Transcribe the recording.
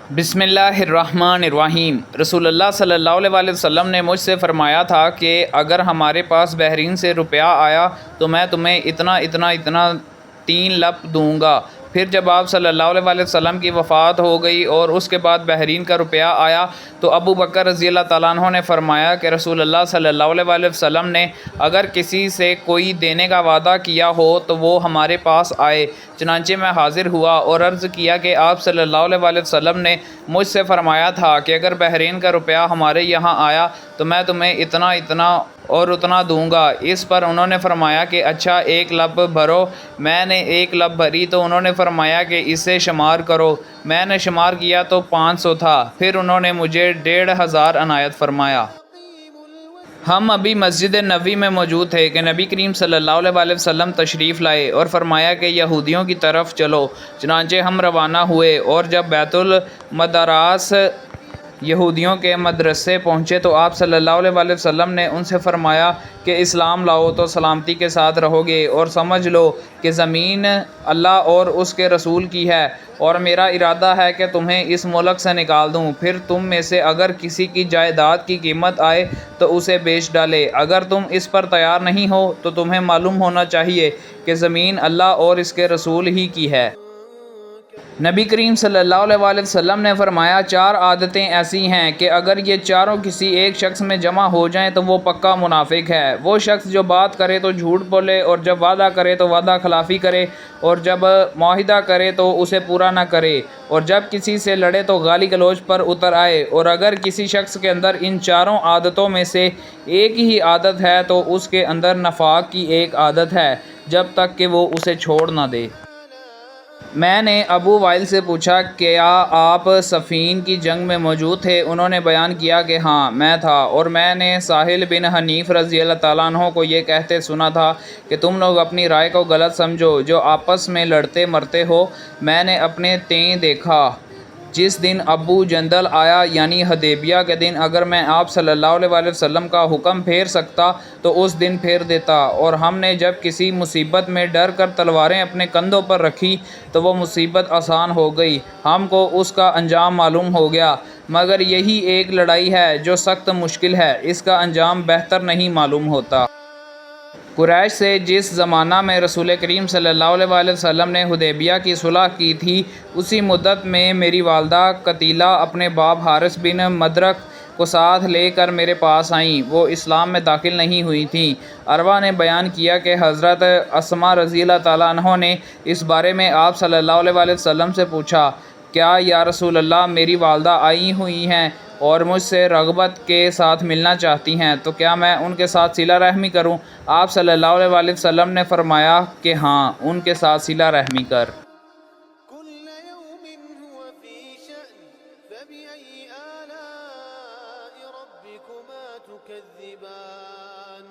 بسم اللہ الرحمن الرحیم۔ رسول اللہ صلی اللہ علیہ وسلم نے مجھ سے فرمایا تھا کہ اگر ہمارے پاس بحرین سے روپیہ آیا تو میں تمہیں اتنا اتنا اتنا 3 لپ دوں گا۔ پھر جب آپ صلی اللہ علیہ وسلم کی وفات ہو گئی اور اس کے بعد بحرین کا روپیہ آیا تو ابو بکر رضی اللہ تعالیٰ عنہ نے فرمایا کہ رسول اللہ صلی اللہ علیہ وسلم نے اگر کسی سے کوئی دینے کا وعدہ کیا ہو تو وہ ہمارے پاس آئے۔ چنانچہ میں حاضر ہوا اور عرض کیا کہ آپ صلی اللہ علیہ وسلم نے مجھ سے فرمایا تھا کہ اگر بحرین کا روپیہ ہمارے یہاں آیا تو میں تمہیں اتنا اتنا اور اتنا دوں گا۔ اس پر انہوں نے فرمایا کہ اچھا 1 لپ بھرو۔ میں نے 1 لپ بھری تو انہوں نے فرمایا کہ اسے شمار کرو۔ میں نے شمار کیا تو 500 تھا۔ پھر انہوں نے مجھے 1500 عنایت فرمایا۔ ہم ابھی مسجد نبوی میں موجود تھے کہ نبی کریم صلی اللہ علیہ وسلم تشریف لائے اور فرمایا کہ یہودیوں کی طرف چلو۔ چنانچہ ہم روانہ ہوئے اور جب بیت المدراس یہودیوں کے مدرسے پہنچے تو آپ صلی اللہ علیہ وسلم نے ان سے فرمایا کہ اسلام لاؤ تو سلامتی کے ساتھ رہو گے، اور سمجھ لو کہ زمین اللہ اور اس کے رسول کی ہے، اور میرا ارادہ ہے کہ تمہیں اس ملک سے نکال دوں۔ پھر تم میں سے اگر کسی کی جائیداد کی قیمت آئے تو اسے بیچ ڈالے۔ اگر تم اس پر تیار نہیں ہو تو تمہیں معلوم ہونا چاہیے کہ زمین اللہ اور اس کے رسول ہی کی ہے۔ نبی کریم صلی اللہ علیہ وسلم نے فرمایا 4 عادتیں ایسی ہیں کہ اگر یہ چاروں کسی ایک شخص میں جمع ہو جائیں تو وہ پکا منافق ہے۔ وہ شخص جو بات کرے تو جھوٹ بولے، اور جب وعدہ کرے تو وعدہ خلافی کرے، اور جب معاہدہ کرے تو اسے پورا نہ کرے، اور جب کسی سے لڑے تو گالی گلوچ پر اتر آئے۔ اور اگر کسی شخص کے اندر ان 4 عادتوں میں سے ایک ہی عادت ہے تو اس کے اندر نفاق کی ایک عادت ہے جب تک کہ وہ اسے چھوڑ نہ دے۔ میں نے ابو وائل سے پوچھا کیا آپ صفین کی جنگ میں موجود تھے؟ انہوں نے بیان کیا کہ ہاں میں تھا، اور میں نے ساحل بن حنیف رضی اللہ تعالیٰ عنہ کو یہ کہتے سنا تھا کہ تم لوگ اپنی رائے کو غلط سمجھو جو آپس میں لڑتے مرتے ہو۔ میں نے اپنے تئیں دیکھا جس دن ابو جندل آیا یعنی حدیبیہ کے دن اگر میں آپ صلی اللہ علیہ وسلم کا حکم پھیر سکتا تو اس دن پھیر دیتا، اور ہم نے جب کسی مصیبت میں ڈر کر تلواریں اپنے کندھوں پر رکھی تو وہ مصیبت آسان ہو گئی، ہم کو اس کا انجام معلوم ہو گیا۔ مگر یہی ایک لڑائی ہے جو سخت مشکل ہے، اس کا انجام بہتر نہیں معلوم ہوتا۔ قریش سے جس زمانہ میں رسول کریم صلی اللہ علیہ وسلم نے حدیبیہ کی صلح کی تھی اسی مدت میں میری والدہ قتیلہ اپنے باپ حارث بن مدرک کو ساتھ لے کر میرے پاس آئیں۔ وہ اسلام میں داخل نہیں ہوئی تھیں۔ عروہ نے بیان کیا کہ حضرت اسماء رضی اللہ تعالیٰ عنہ نے اس بارے میں آپ صلی اللہ علیہ وسلم سے پوچھا کیا یا رسول اللہ میری والدہ آئی ہوئی ہیں اور مجھ سے رغبت کے ساتھ ملنا چاہتی ہیں تو کیا میں ان کے ساتھ صلہ رحمی کروں؟ آپ صلی اللہ علیہ وسلم نے فرمایا کہ ہاں ان کے ساتھ صلہ رحمی کر۔ فبأي آلاء ربكما تكذبان